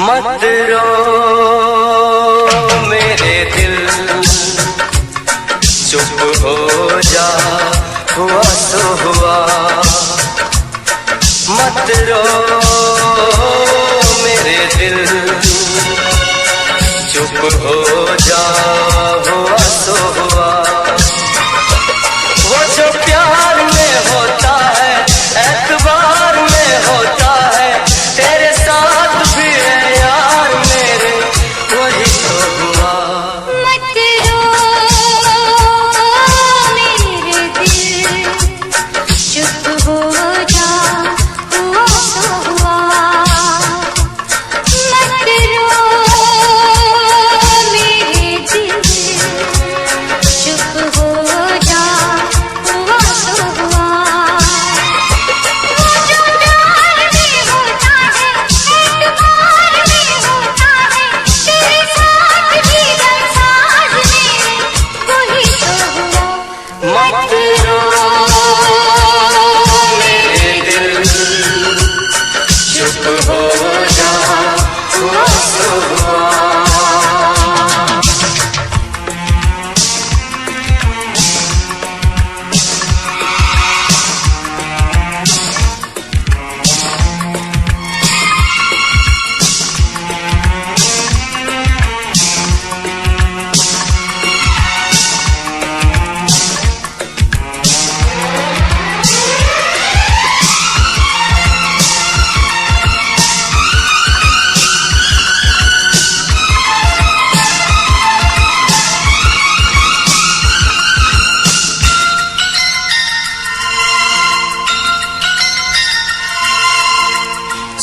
मत रो मेरे दिल, चुप हो जा, हुआ तो हुआ। मत रो मेरे दिल, चुप हो जा, हुआ तो हुआ। वो जो प्यार में होता है, एतबार में होता है, तेरे साथ भी है यार मेरे, वही तो हुआ। मत रो मेरे दिल, चुप हो जा, हुआ तो हुआ। मत रो मेरे दिल, चुप हो जा, हुआ तो हुआ। वो जो प्यार में होता है, एतबार में होता है, तेरे साथ भी बरसात में, वही तो हुआ। मत रो मेरे दिल, चुप हो जा, हुआ तो हुआ।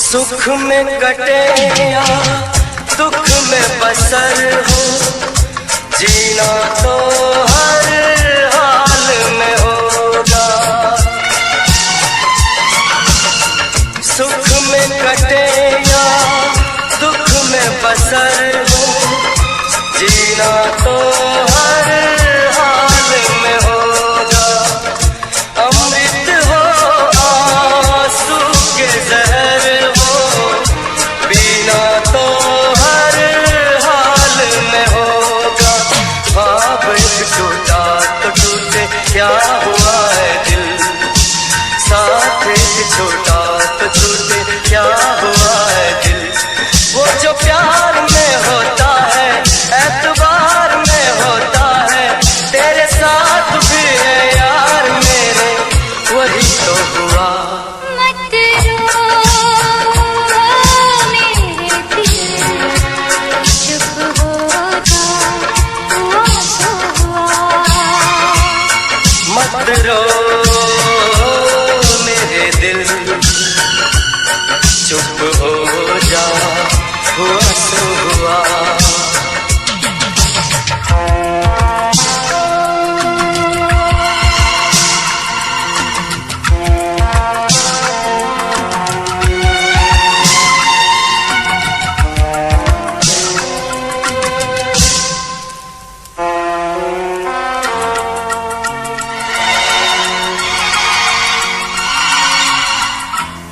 सुख में कटे या दुख में बसर हो, जीना तो हर हाल में होगा। सुख में कटे या दुख में बसर हो, जीना तो हर हाल में होगा। अमृत हो आंसू के जहर हो, पीना तो हर हाल में होगा। ख्वाब टूटा तो टूटे, क्या हुआ है दिल, साथ छोटा तो टूटे, क्या हुआ है दिल। वो जो प्यार में होता है, एतबार में होता है, तेरे साथ भी है यार मेरे, वही तो हुआ। मत रो मेरे दिल, चुप हो जा, हुआ तो हुआ। मत रो मेरे दिल, चुप हो जा, हुआ तो हुआ।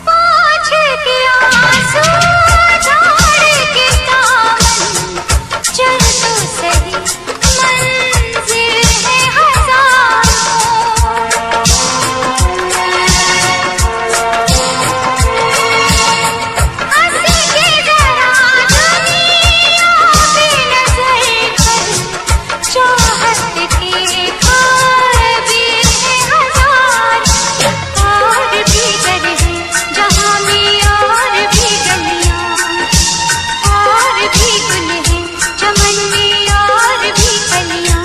पाँच के आंसू झाड़ के दामन, चल तो सही, मंजिल है हजारों। हंस के जरा दुनिया पे नजर कर, चाहत के खार भी है हजार। और भी घर है जहाँ में और भी गलियाँ, और भी गुल है चमन में और भी कलियाँ।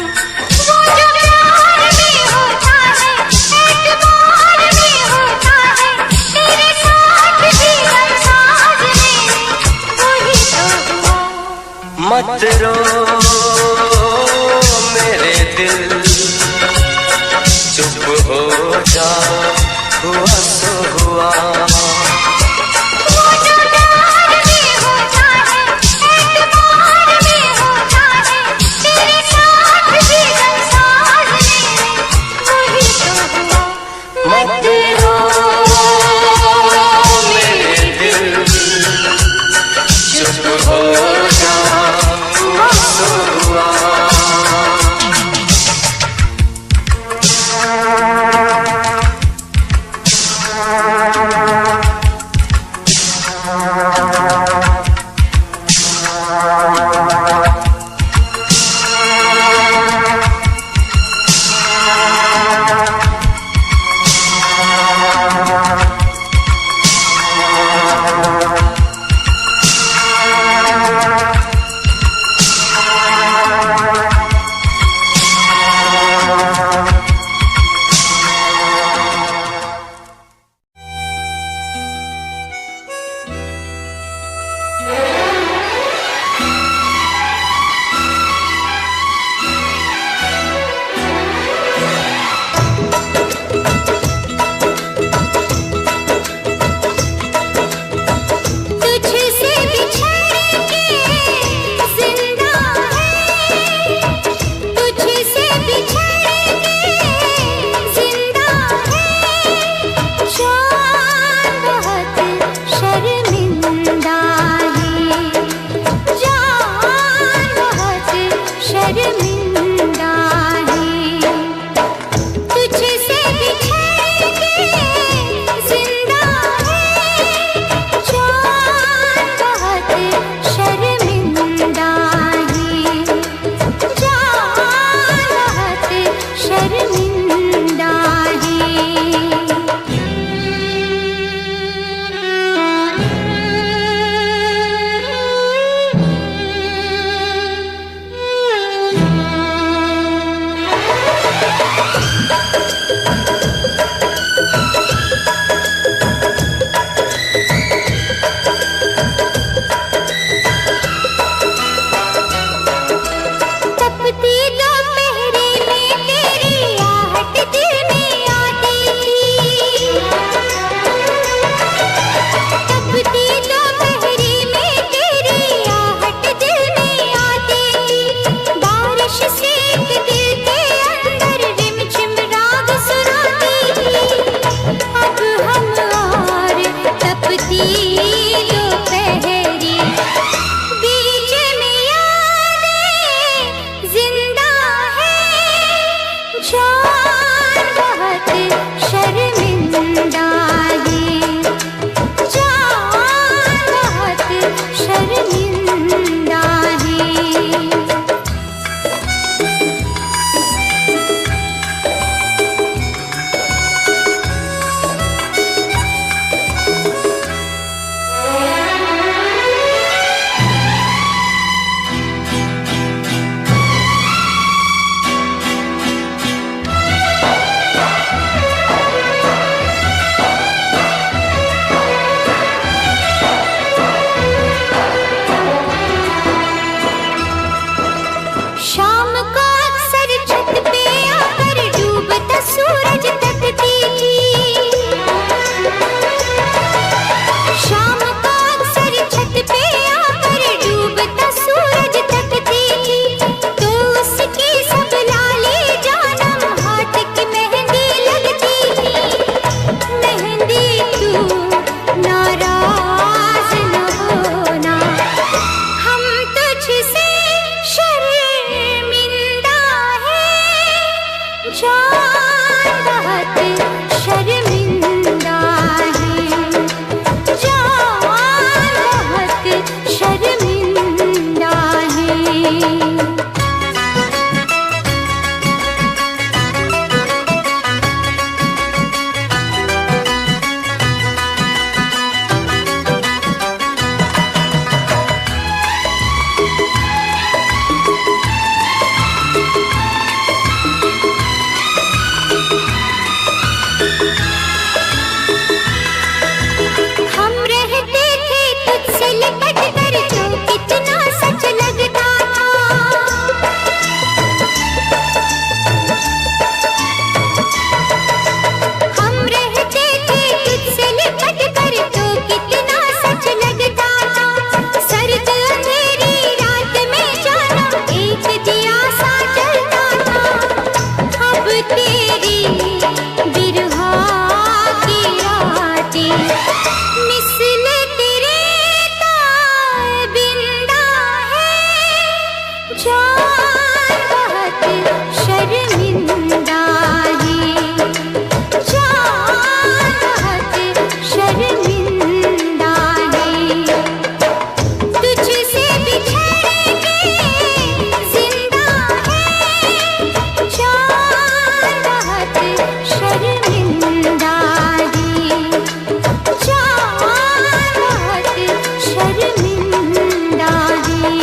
वो जो प्यार में होता है, एतबार में होता है, तेरे साथ भी बरसात में, वही तो हुआ। मत रो मेरे दिल चुप हो जा, हुआ सो हुआ। तुझसे शर्मिंदा चार बहुत शर्मिंदा है, चार बहुत शर्मिंदा है। तुझसे बिछड़ के जिंदा है, चार बहुत शर्मिंदा है, चार बहुत शर्मिंदा है।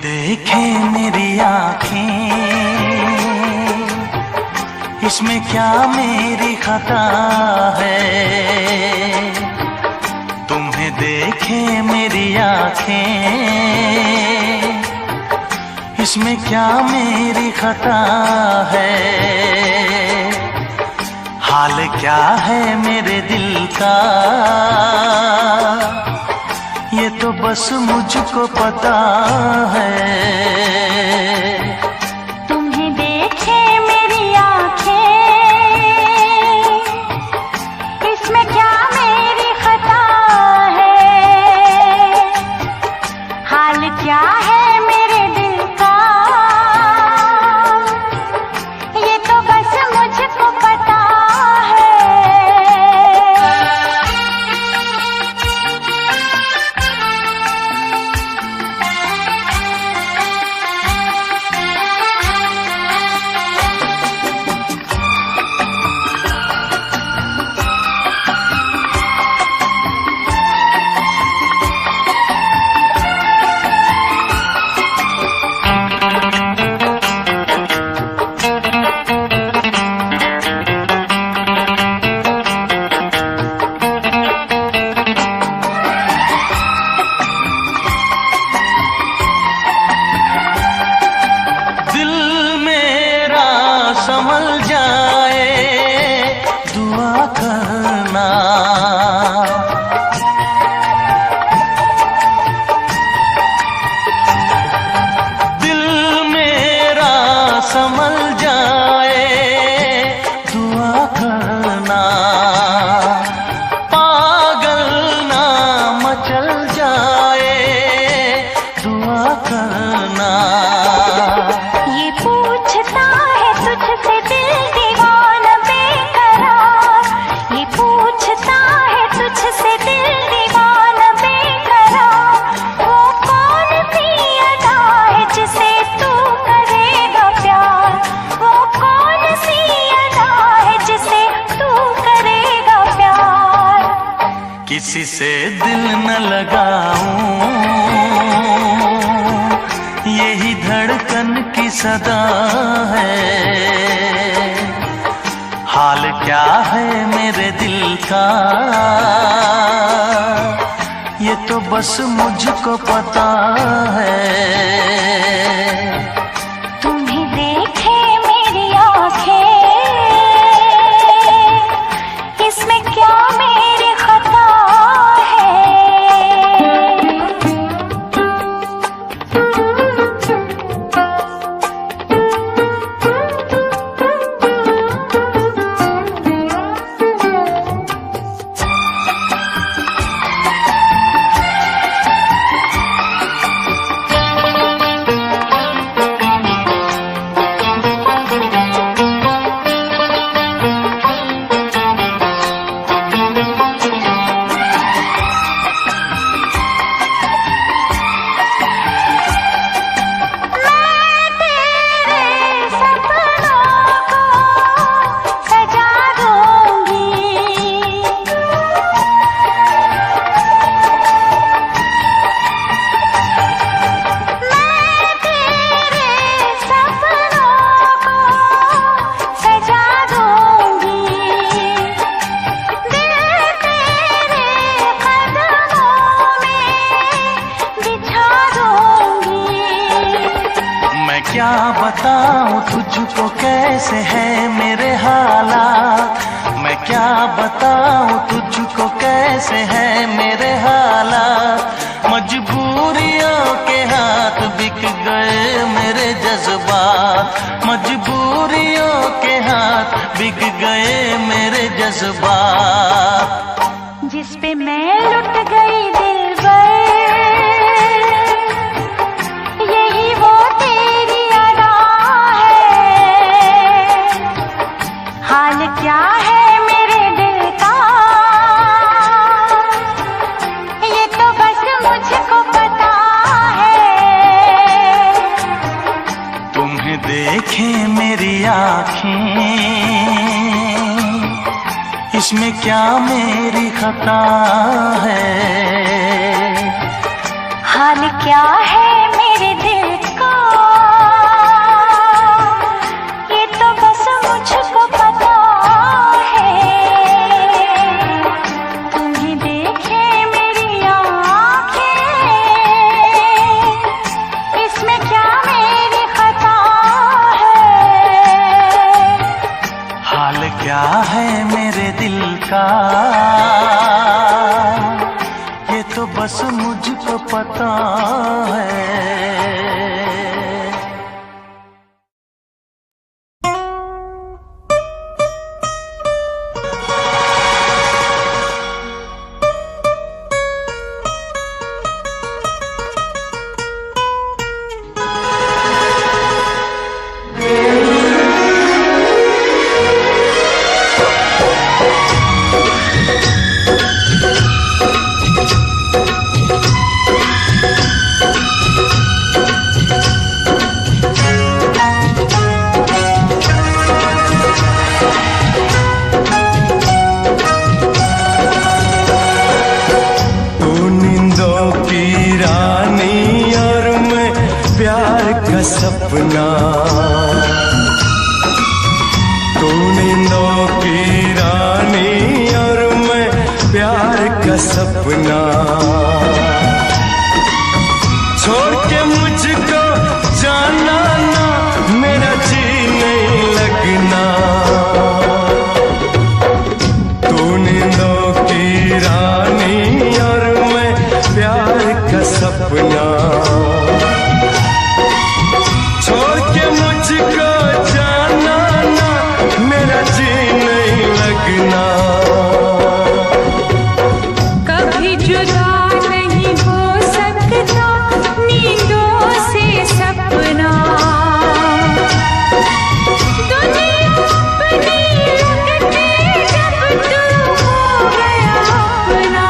देखें मेरी आँखें, इसमें क्या मेरी खता है। तुम्हें देखें मेरी आँखें, इसमें क्या मेरी खता है। हाल क्या है मेरे दिल का, ये तो बस मुझको पता है। तुम्हें देखे मेरी आँखें, इसमें क्या मेरी खता है। हाल क्या है मेरे दिल का, ये तो बस मुझको पता है। संभल जाए दुआ करना, दिल मेरा संभल जाए दुआ करना। पागल ना मचल जाए दुआ करना। ये पूछता है तुझसे दिल दीवाना बेकरार, ये पूछता है तुझसे दिल दीवाना बेकरार। वो कौन सी अदा है जिसे तू करेगा प्यार, वो कौन सी अदा है जिसे तू करेगा प्यार। किसी से दिल न लगाऊं, यही धड़कन की सदा है। हाल क्या है मेरे दिल का, ये तो बस मुझको पता है। तुम्हें देखे मेरी आँखें, इसमें क्या मेरी खता है। बताऊं तुझको कैसे है मेरे हालात, मैं क्या बताऊं तुझको कैसे है मेरे हालात। मजबूरियों के हाथ बिक गए मेरे जज्बात, मजबूरियों के हाथ बिक गए मेरे जज्बात। जिस पे मैं लुट गई दिलबर, यही वो तेरी अदा है। हाल क्या है मेरे दिल का, ये तो बस मुझको पता है। तुम्हें देखे मेरी आँखें, इसमें क्या मेरी खता है। हाल क्या है मेरे दिल का, ये तो बस मुझको पता है। तुम्हें देखे मेरी आँखें, इसमें क्या मेरी खता है। हाल क्या है मेरे दिल का, ये तो बस मुझको पता है। सपना तू नींदों की रानी और मैं प्यार का सपना। छोड़ के मुझको जाना ना, मेरा जी नहीं लगना। तू नींदों की रानी और मैं प्यार का सपना। कभी जुदा नहीं हो सकता नींदों से सपना। दुनिया अपनी लगती जब तू हो गया अपना।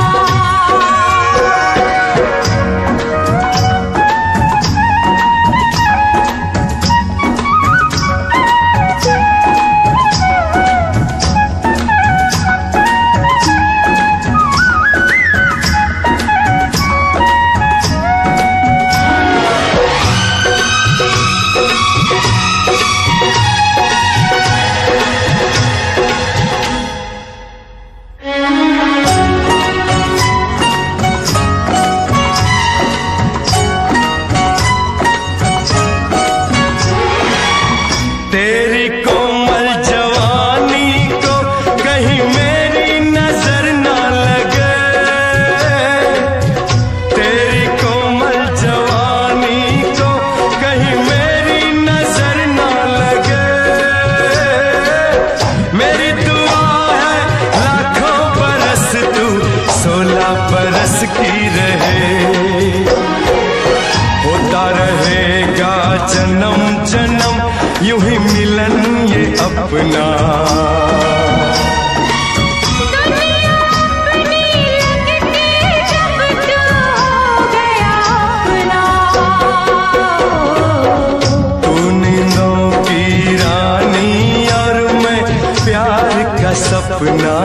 तेरी कोमल जवानी को कहीं मेरी नजर ना लगे। तेरी कोमल जवानी को कहीं मेरी नजर ना लगे। मेरी दुआ है लाखों बरस तू 16 बरस की रहे। होता रहेगा जन्म जन्म यूं ही मिलन ये अपना। दुनिया अपनी लगती जब तू हो गया अपना। तू नींदों की रानी और मैं प्यार का सपना।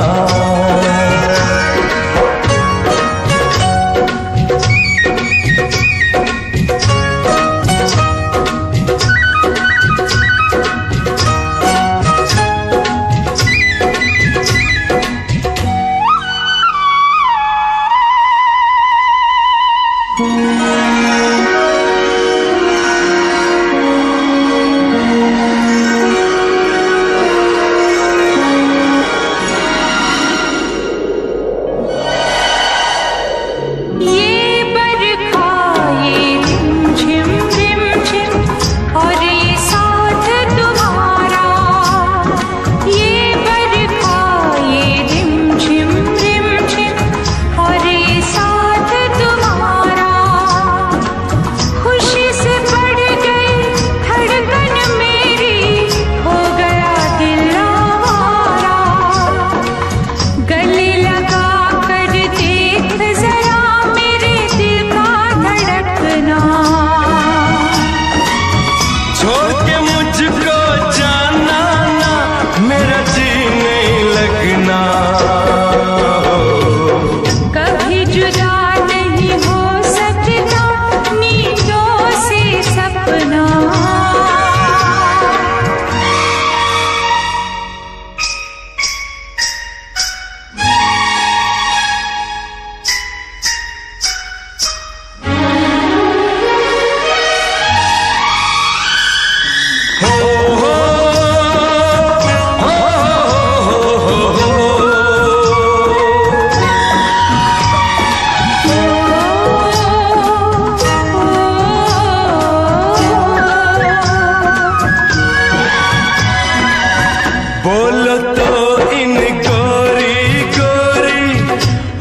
लगना। कभी जुदा नहीं हो सकता नींदों से सपना। बोलो तो इन गोरी गोरी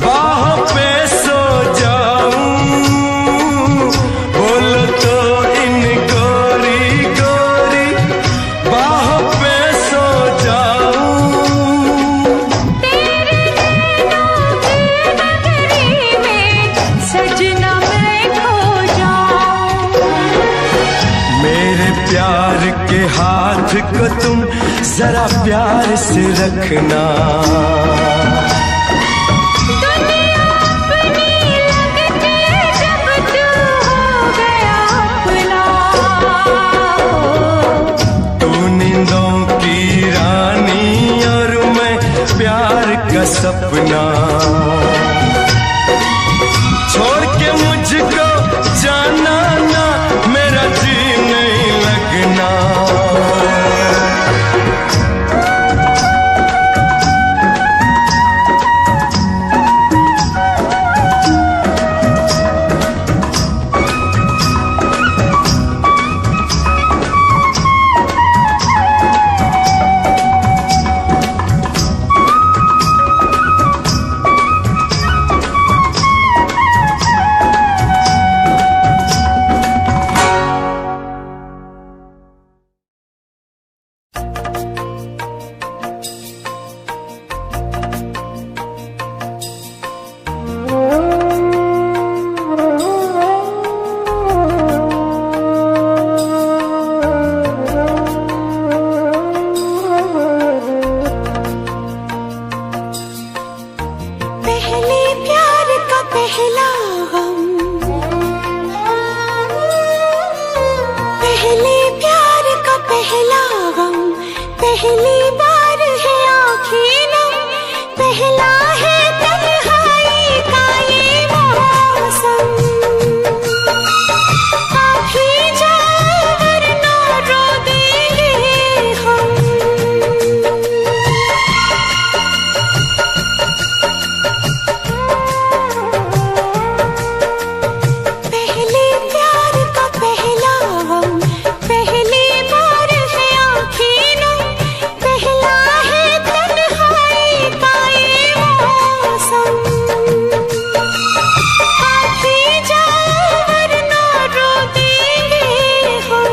बाहों पे सो जाऊं। बोलो तो इन गोरी गोरी बाहों पे सो जाऊं। तेरे नैनों की नगरी में सजना मैं खो जाऊं। मेरे प्यार के हाथ को तुम जरा प्यार से रखना। दुनिया अपनी लगती जब तू हो गया अपना। तू नींदों की रानी और मैं प्यार का सपना। छोड़ के मुझको जाना ना, मेरा जी नहीं लगना। पहले प्यार का पहला गम, पहले प्यार का पहला गम, पहली बार है आँखें नम, पहला है तन्हाई का ये मौसम। आप ही जाओ वरना रो देंगे हम। पहले प्यार का पहला गम, पहली बार है आँखें नम, पहला है तन्हाई का ये मौसम। आप ही जाओ वरना रो देंगे हम।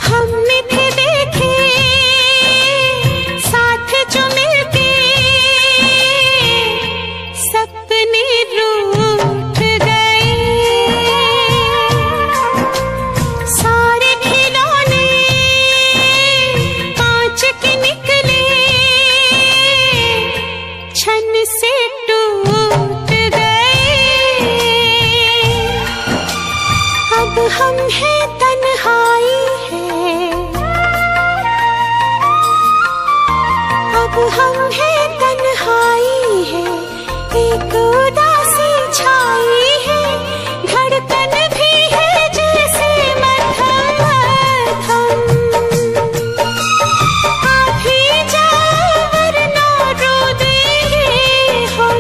हमने थे देखे साथ जो मिलके, सपने रूठ गए। सारे खिलौने कांच के निकले, छन से टूट गए। अब हम हैं तन्हाई है, अब हम हैं तन्हाई है, एक उदासी छाई है, धड़कन भी है जैसे मध्यम मध्यम। आप ही जाओ वरना रो देंगे हम।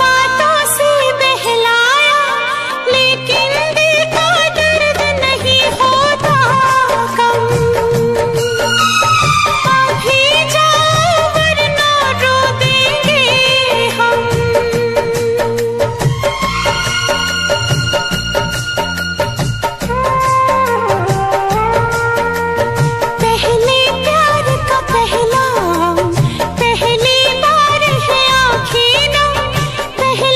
बातों से बहलाया, लेकिन दिल का दर्द नहीं होता कम। अभी जाओ वरना रो देंगे हम। पहले प्यार का पहला, पहली बार है आँखें नम, पहले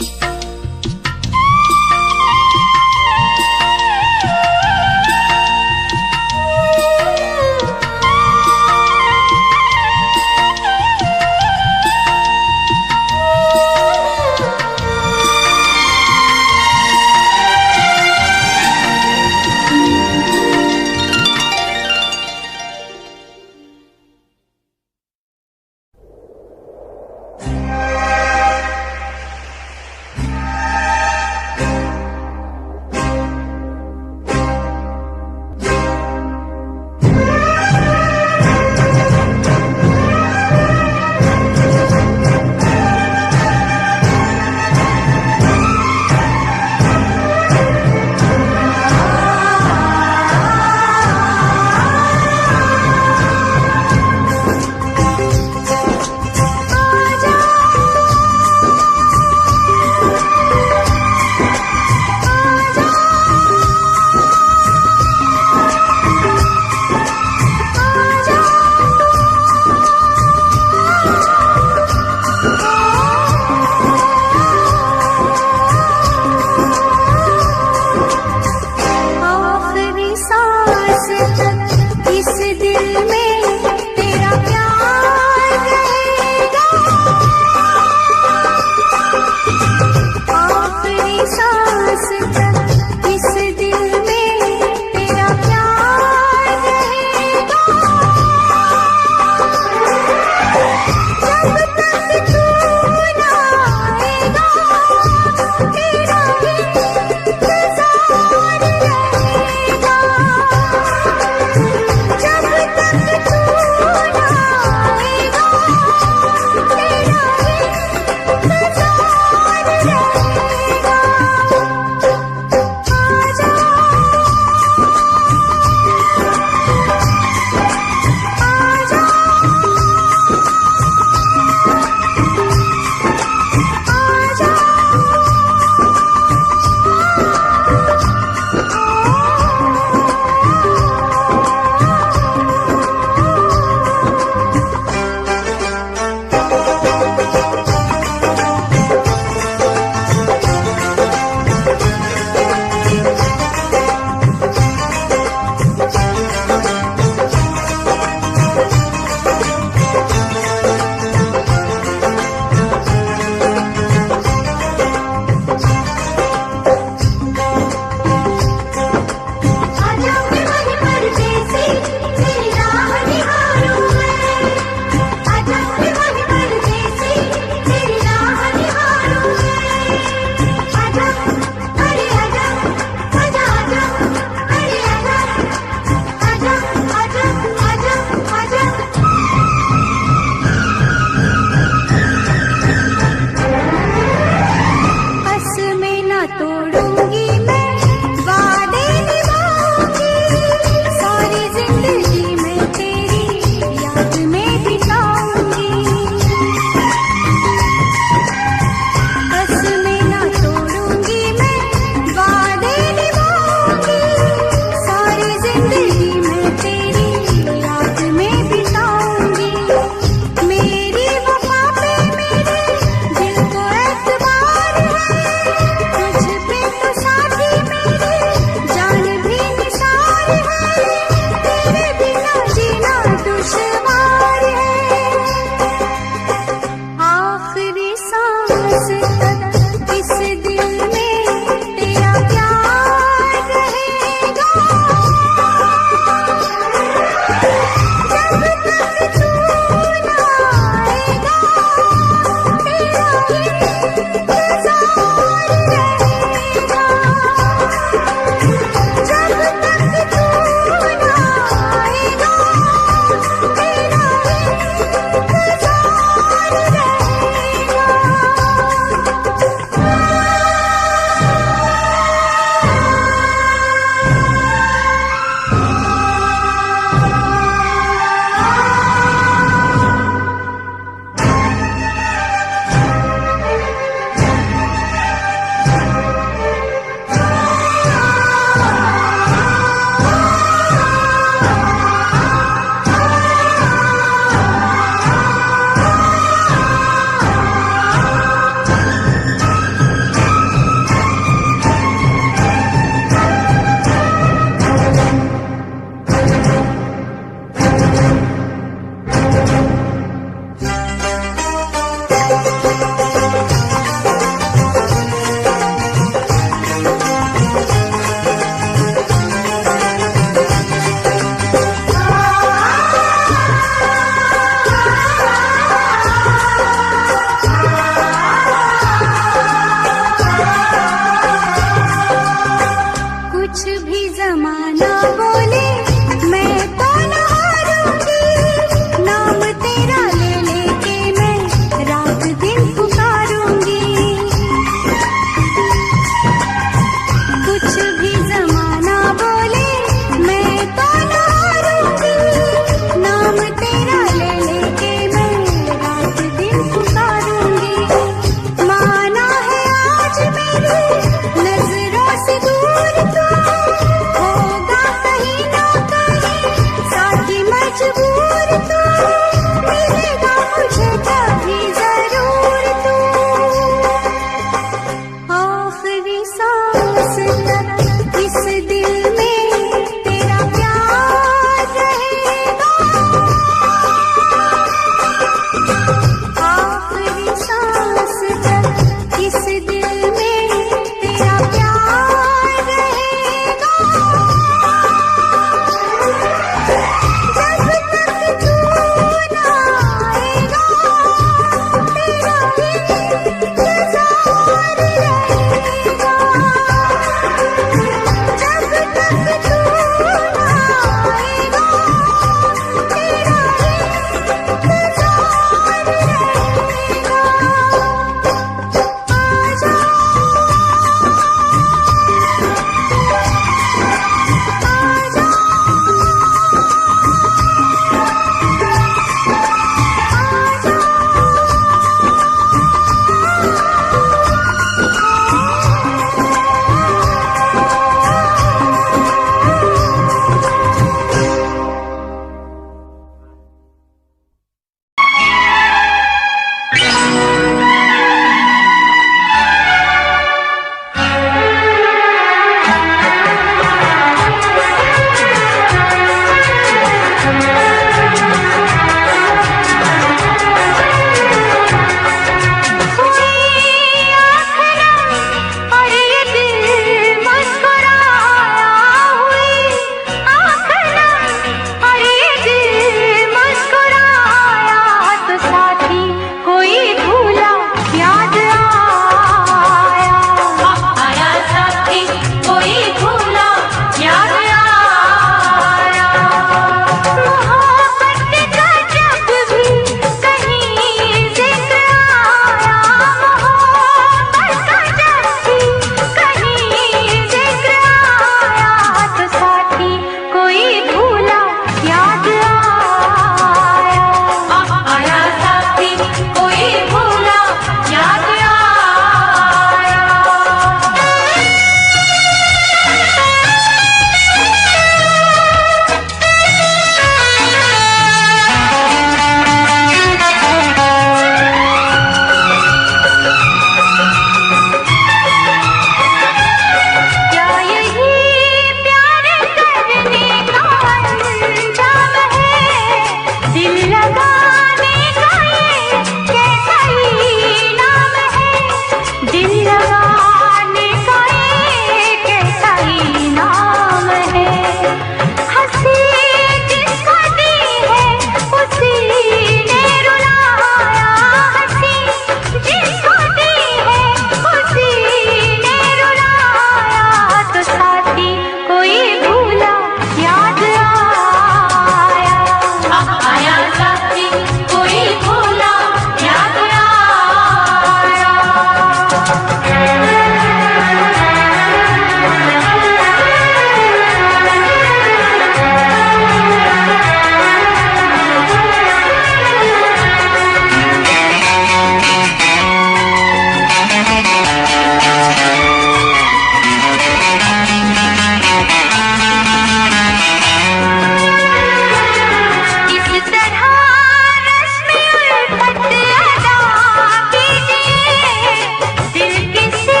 दिल किसे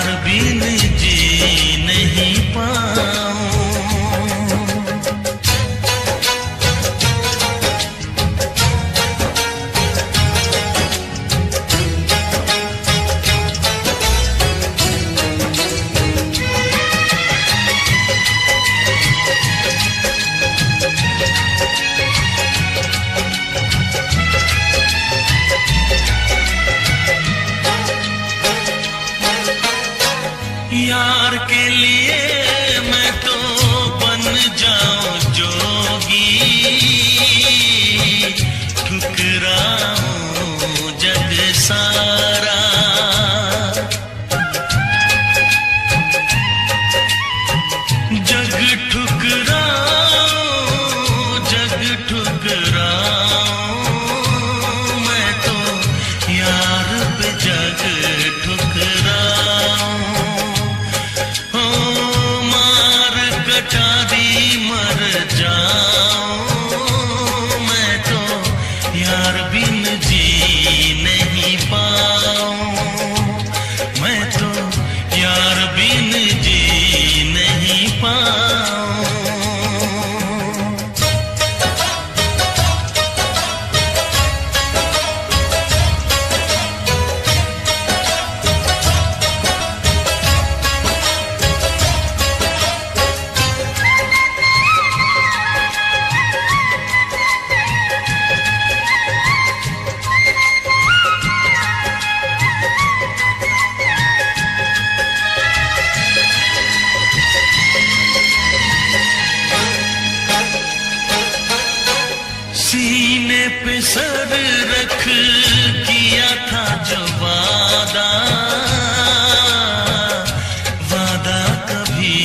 यार बिन जी नहीं पाऊं। यार के लिए मैं तो बन जाऊं जोगी, ठुकराऊं जग सारा। जग ठुकराऊं, जग ठुकराऊं, मैं तो यार पे जग ठुकराऊं। कटारी मर जाऊं, मैं तो यार बिन जी नहीं पाऊं। मैं तो यार बिन जी नहीं पाऊं। सीने पे सर रख किया था जो वादा, वादा कभी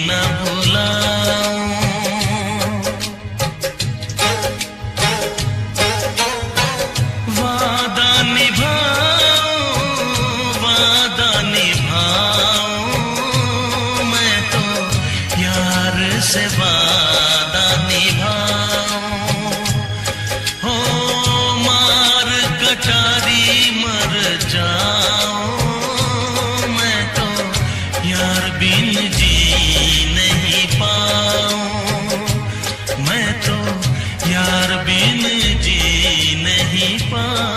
न भुलाऊं। वादा निभाऊं, वादा निभाऊं, मैं तो यार से वादा निभाऊं। कटारी मर जाऊं, मैं तो यार बिन जी नहीं पाऊं। मैं तो यार बिन जी नहीं पाऊं।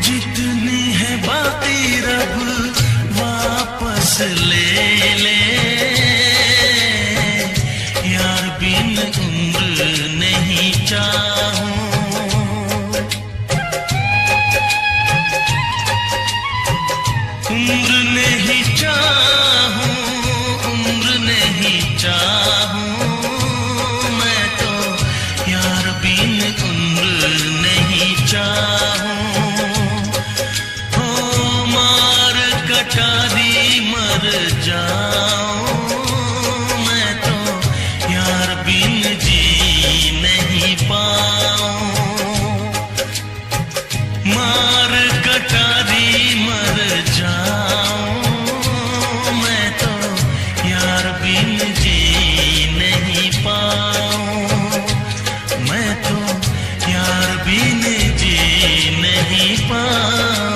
जितनी है बाकी रब वापस ले ले, यार बिन उम्र नहीं चाहूं। उम्र नहीं चाहूं, उम्र नहीं चाहूं, मैं तो यार बिन उम्र नहीं चाहूं। कटारी मर जाऊं, मैं तो यार बिन जी नहीं पाऊं। मार कटारी मर जाऊं, मैं तो यार बिन जी नहीं पाऊं। मैं तो यार बिन जी नहीं पाऊं।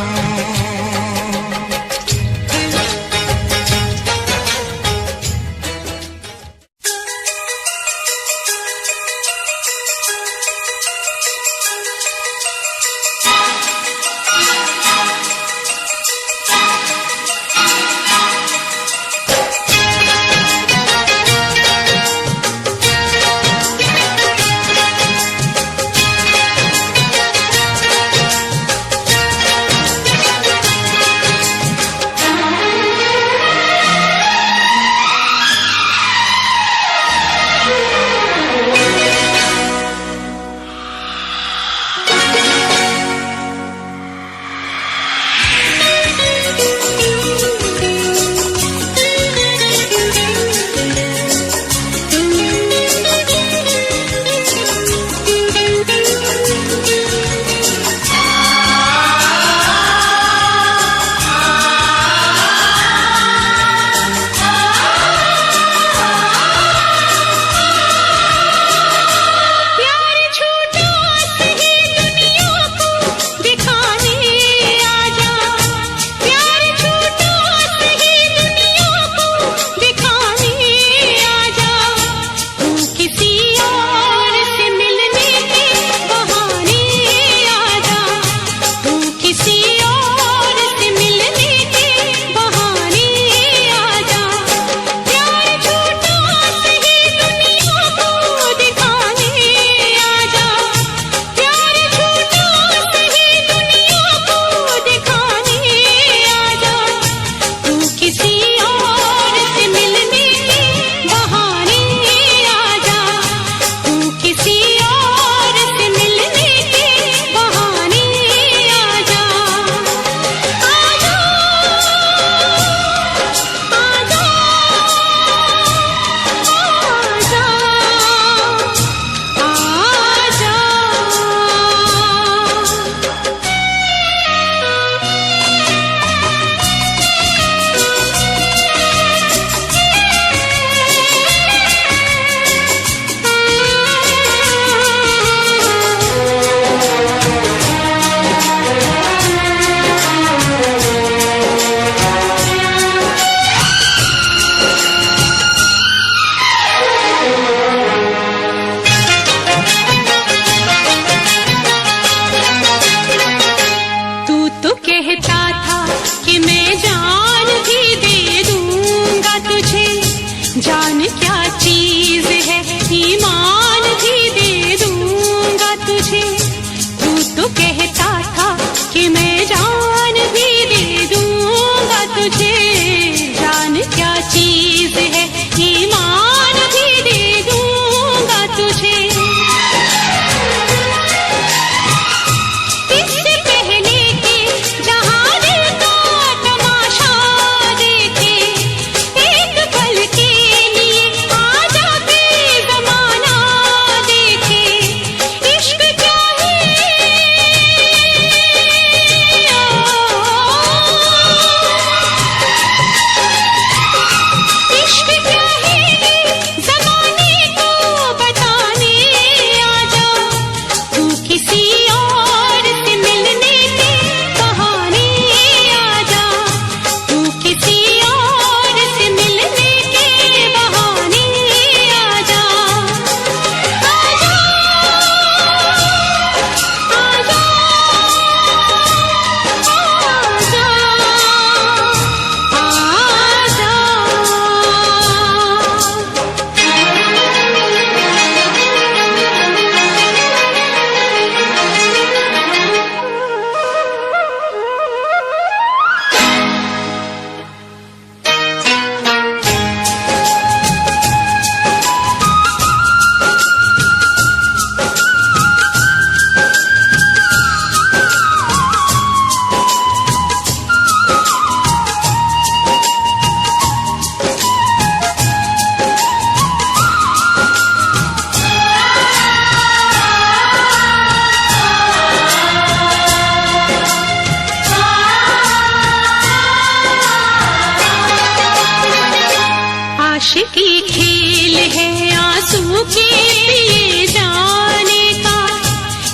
खेल है आंसू के पिए जाने का,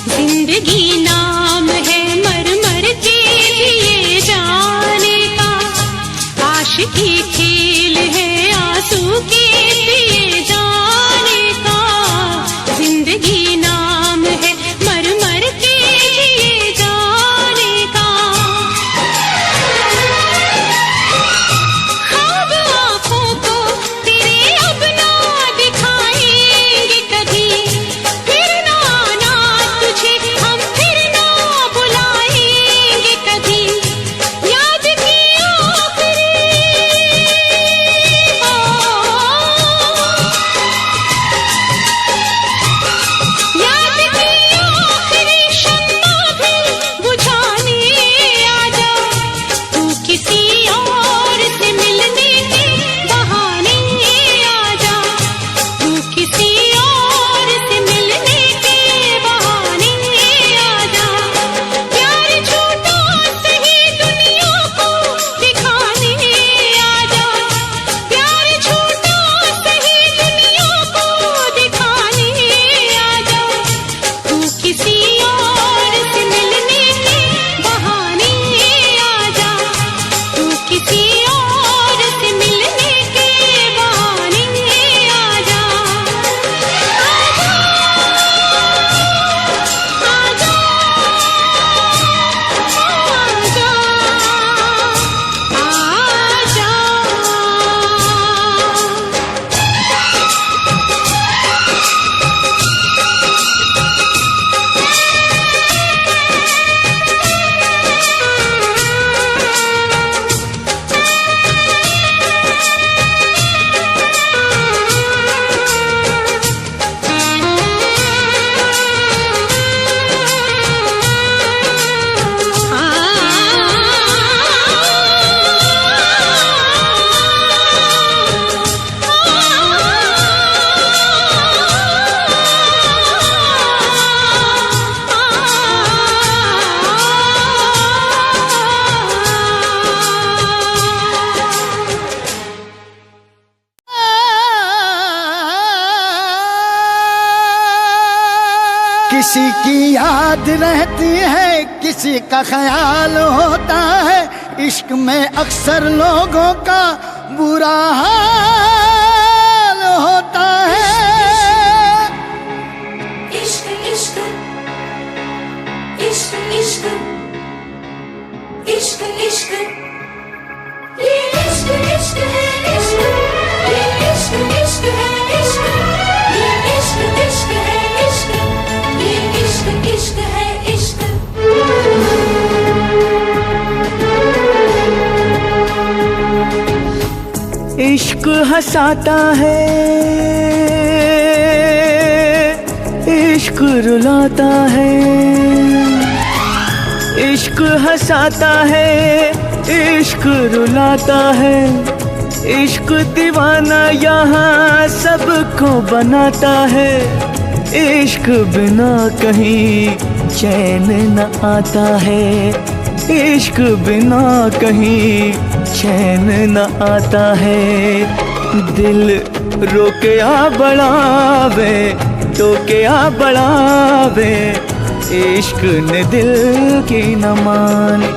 जिंदगी नाम है मर मर के पिए जाने का। आशिकी खेल है आंसू के पिए जाने का, जिंदगी नाम है मर मर के पिए जाने का। ख्वाब आँखों को तेरे अब ना दिखाएंगे कभी, फिर ना आना तुझे हम फिर ना बुलाएंगे कभी। याद की आखिरी याद की आखिरी शम्मा भी बुझाने आजा, तू किसी और से मिलने के बहाने आजा, तू किसी और से मिलने के बहाने आजा। प्यार झूठा सही दुनिया को दिखाने आजा, प्यार झूठा सही दुनिया को दिखाने आजा, तू किसी और से मिलने के बहाने आजा, तू किसी और से मिलने के बहाने आजा। आजा आजा किसी की याद रहती है, किसी का ख्याल होता है, इश्क में अक्सर लोगों का बुरा हाल होता है। इश्क इश्क इश्क इश्क इश्क इश्क ये इश्क इश्क है इश्क, ये इश्क इश्क है इश्क, ये इश्क इश्क है इश्क, ये इश्क इश्क है इश्क। इश्क हंसाता है, इश्क रुलाता है, इश्क हंसाता है, इश्क रुलाता है, इश्क दीवाना यहाँ सबको बनाता है। इश्क बिना कहीं चैन न आता है, इश्क बिना कहीं चैन न आता है। दिल रोके आ बढ़ावे, टोके आ बढ़ावे, इश्क ने दिल की न मानी,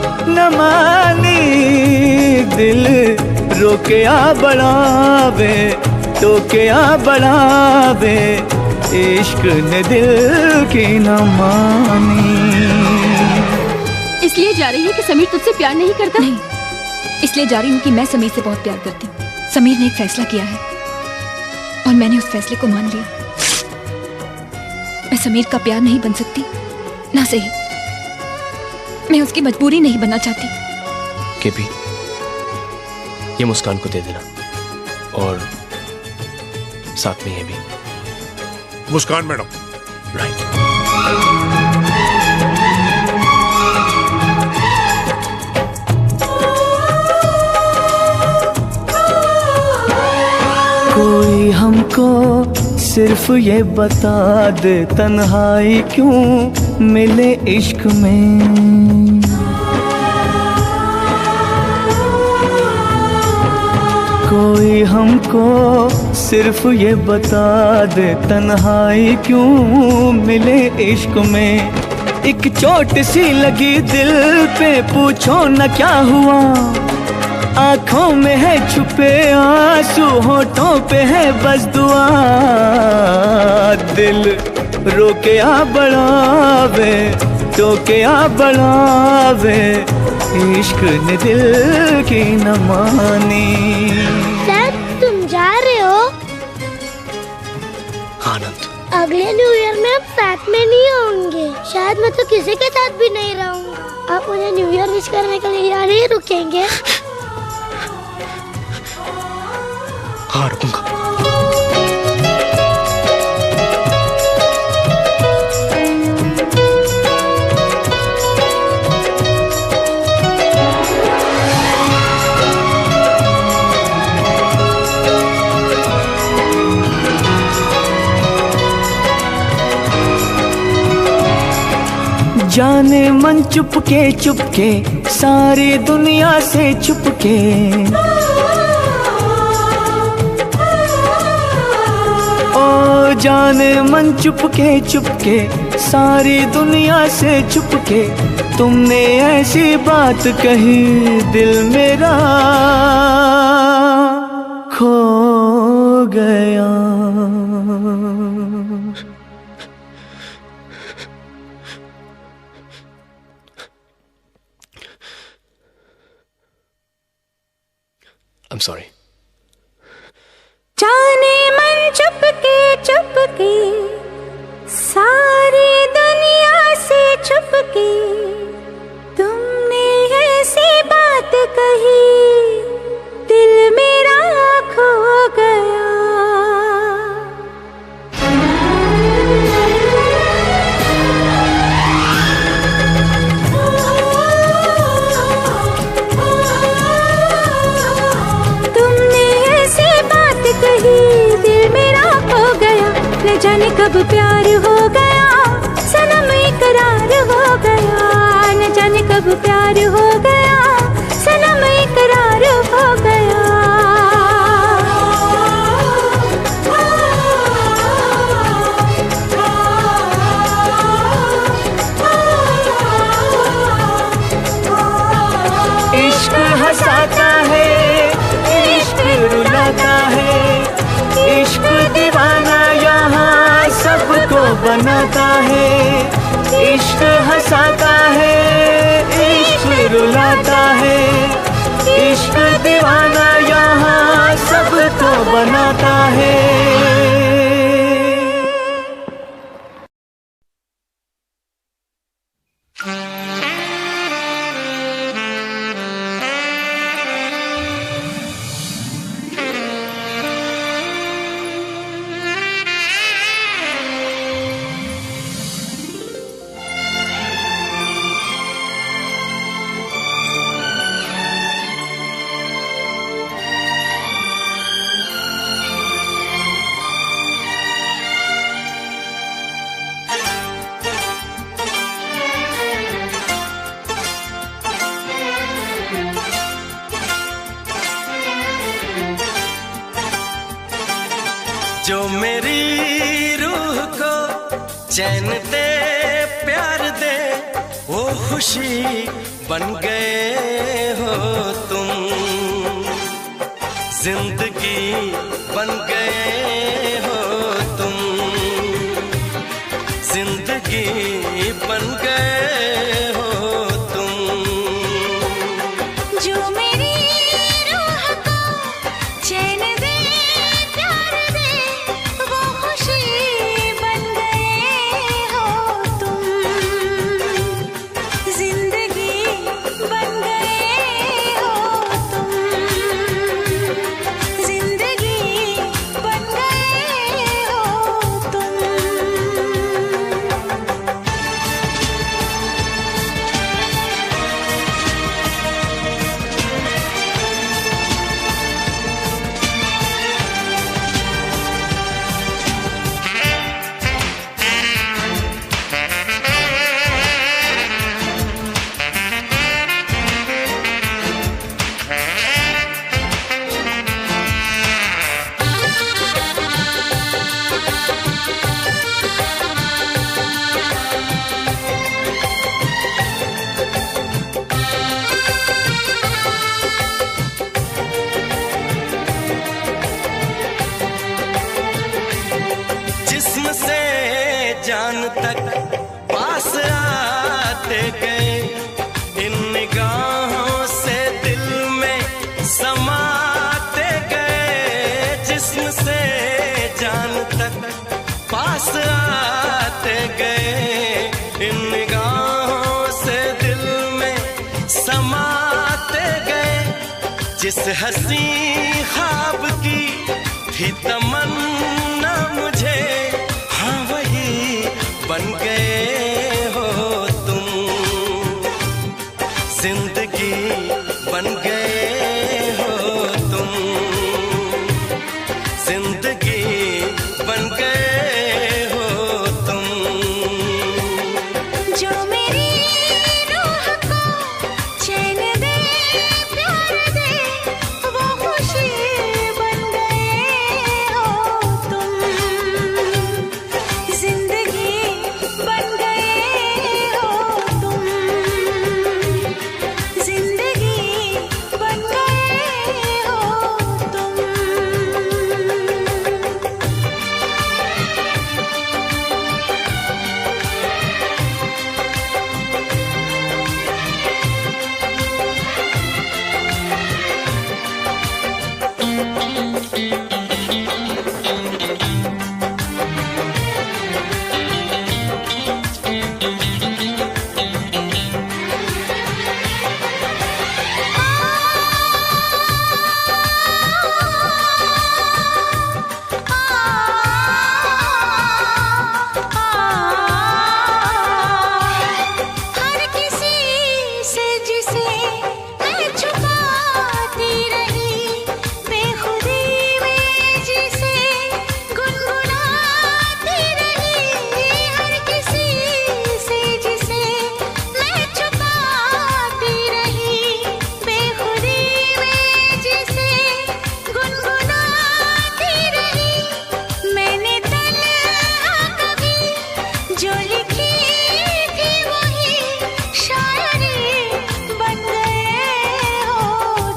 दिल रोके आ बढ़ावे, टोके आ बढ़ावे, इश्क ने दिल की न मानी। इसलिए जा रही है कि समीर तुझसे प्यार नहीं करता? नहीं, इसलिए जा रही हूँ कि मैं समीर से बहुत प्यार करती हूँ। समीर ने एक फैसला किया है और मैंने उस फैसले को मान लिया। मैं समीर का प्यार नहीं बन सकती, ना सही मैं उसकी मजबूरी नहीं बनना चाहती। केपी, ये मुस्कान को दे देना और साथ में ये भी। मुस्कान मैडम। राइट। कोई हमको सिर्फ ये बता दे, तन्हाई क्यों मिले इश्क में। कोई हमको सिर्फ ये बता दे, तन्हाई क्यों मिले इश्क में। एक चोट सी लगी दिल पे, पूछो न क्या हुआ। आंखों में है छुपे आंसू, होठों पे है बस दुआ। दिल रोके आ बढ़ावे, टोके आ बढ़ावे, इश्क ने दिल की न मानी। सर तुम जा रहे हो? आनंद, अगले न्यू ईयर में आप साथ में नहीं होंगे। शायद मैं तो किसी के साथ भी नहीं रहूंगा। आप मुझे न्यू ईयर विश करने के लिए यहाँ नहीं रुकेंगे? हाँ रुकूंगा। जाने मन चुपके सारी दुनिया से छुपके, ओ जाने मन चुपके सारी दुनिया से छुपके, तुमने ऐसी बात कही दिल मेरा खो गया। I'm sorry. जाने मन चुपके सारी दुनिया से छुपके, तुमने ऐसी बात कही दिल मेरा खो गया। न जाने कब प्यार हो गया, सनम इकरार हो गया। न जाने कब प्यार हो गया, सनम इकरार हो गया। इश्क हंसाता है, इश्क रुलाता है, इश्क दीवाना यहाँ सबको बनाता है। इश्क हंसाता है, इश्क रुलाता है, इश्क दीवाना यहाँ सबको बनाता है। जो मेरी रूह को चैन दे, प्यार दे, वो खुशी बन गए हो तुम। जिंदगी बन गए हो तुम, जिंदगी बन गए हो तुम। जो मेरी रूह को चैन दे, प्यार दे, वो खुशी बन गए हो तुम। जिंदगी बन गए हो तुम, जिंदगी बन गए हो तुम। जान तक पास आते गए, इन निगाहों से दिल में समाते गए। जिस हंसी ख्वाब की थी तमन्ना मुझे, हाँ वही बन गए हो तुम। जिंदगी बन गए हो तुम, जिंदगी बन गए हो तुम। जो मेरी रूह को चैन दे, प्यार दे, वो खुशी बन गए हो तुम। जिंदगी बन गए हो तुम, जिंदगी बन गए हो तुम। हर किसी से जिसे मैं छुपाती रही, बेखुदी में जिसे गुनगुनाती रही। हर किसी से जिसे मैं छुपाती रही, बेखुदी में जिसे गुनगुनाती रही। मैंने तन्हा कभी जो लिखी थी वही शायरी बन गए हो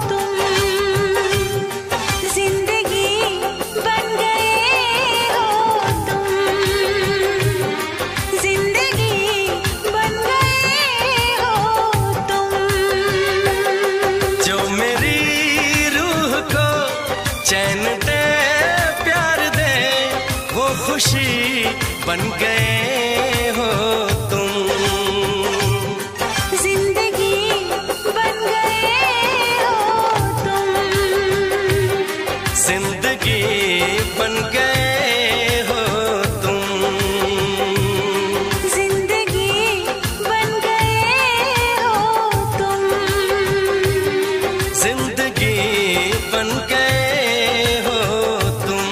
तुम। जिंदगी बन गए हो तुम, जिंदगी बन गए हो तुम। जो मेरी रूह को चैन दे, प्यार दे, वो खुशी बन गए हो तुम। जिंदगी बन गए हो तुम, जिंदगी बन गए हो तुम। जिंदगी बन गए हो तुम। जिंदगी बन गए हो तुम।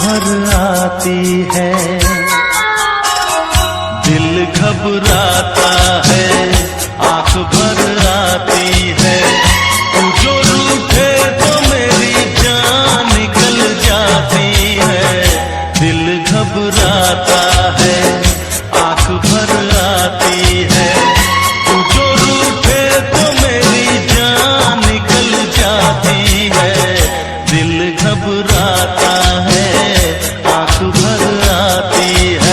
भर आती है, दिल घबराता है, आंख भर आती है। तू जो रूठे तो मेरी जान निकल जाती है, दिल घबराता है, आंख भर आती है। तू जो रूठे तो मेरी जान निकल जाती है, दिल घबराता है, आंख भर आती है।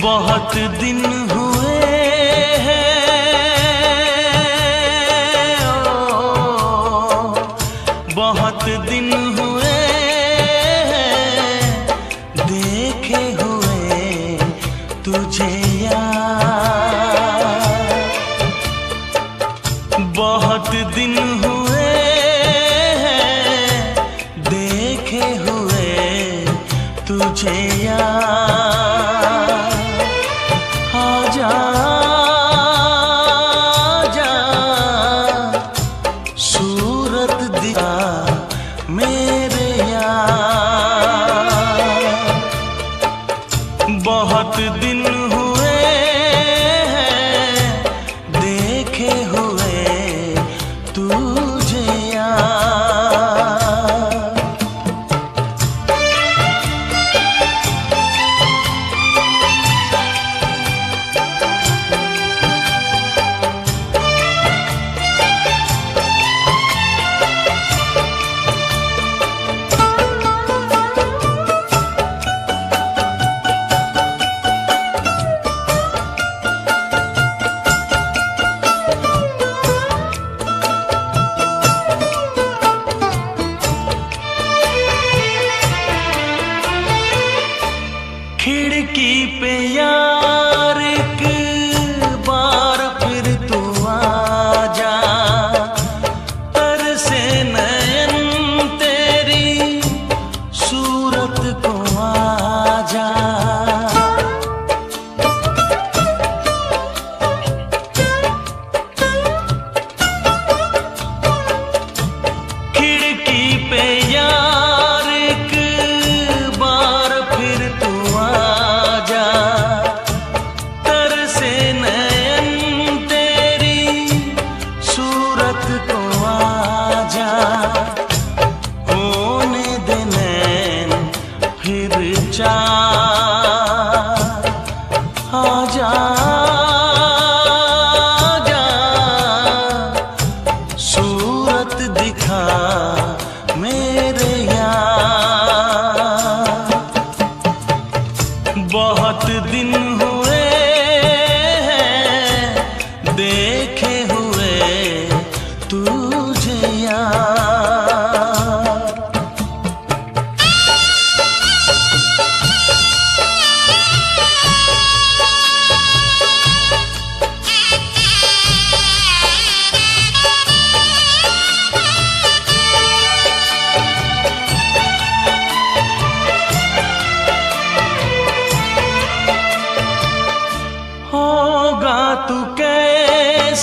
बहुत दिन हुए हैं, बहुत दिन हुए हैं देखे हुए तुझे यार। बहुत दिन हुए हैं देखे हुए तुझे यार। आजा आजा सूरत दिखा मेरे यार। बहुत दिन हुए हैं देखे हुए तू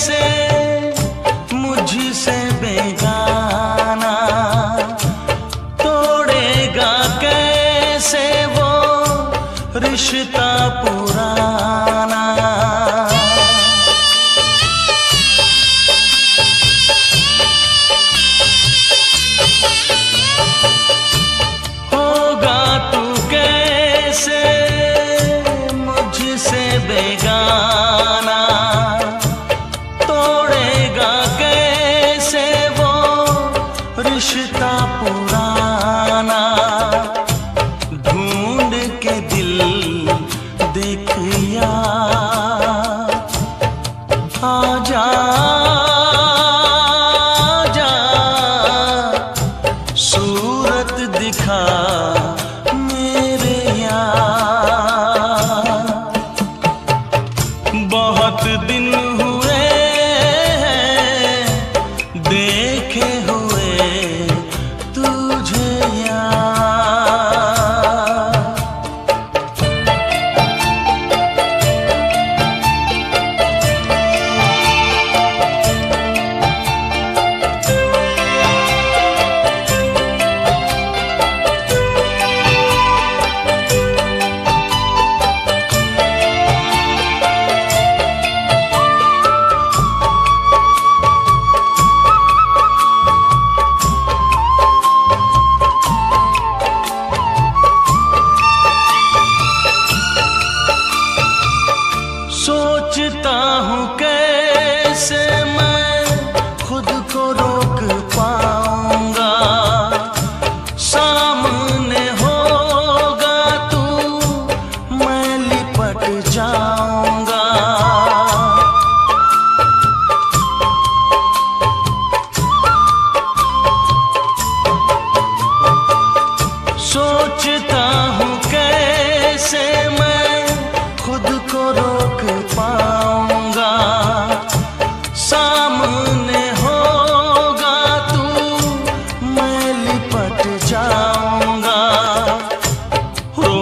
कैसे मुझसे बेगाना, तोड़ेगा कैसे वो रिश्ता पुराना। होगा तू कैसे मुझसे बेगाना, तोड़ेगा कैसे वो रिश्ता पुराना। ढूंढ के दिल देख यार, आजा आजा, सूरत दिखा मेरे यार। बहुत दिन हुए हैं देखे हुए तुझे यार। सोचता हूँ कैसे मैं खुद को रोक पाऊंगा, सामने होगा तू मैं लिपट जाऊंगा। सोचता हूँ कैसे मैं खुद को रोक पाऊंगा, सामने होगा तू मैं लिपट जाऊंगा। रो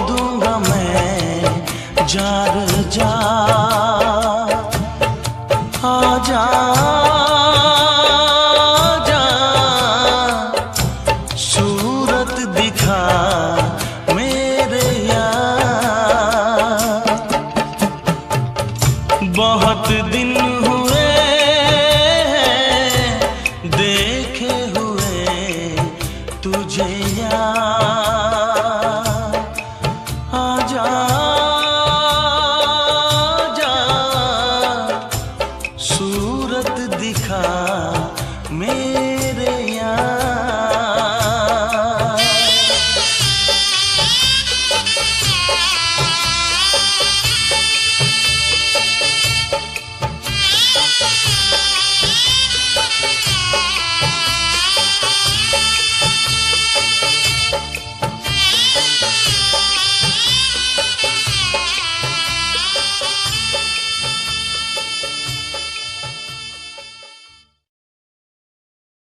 दूंगा मैं जार जा, आजा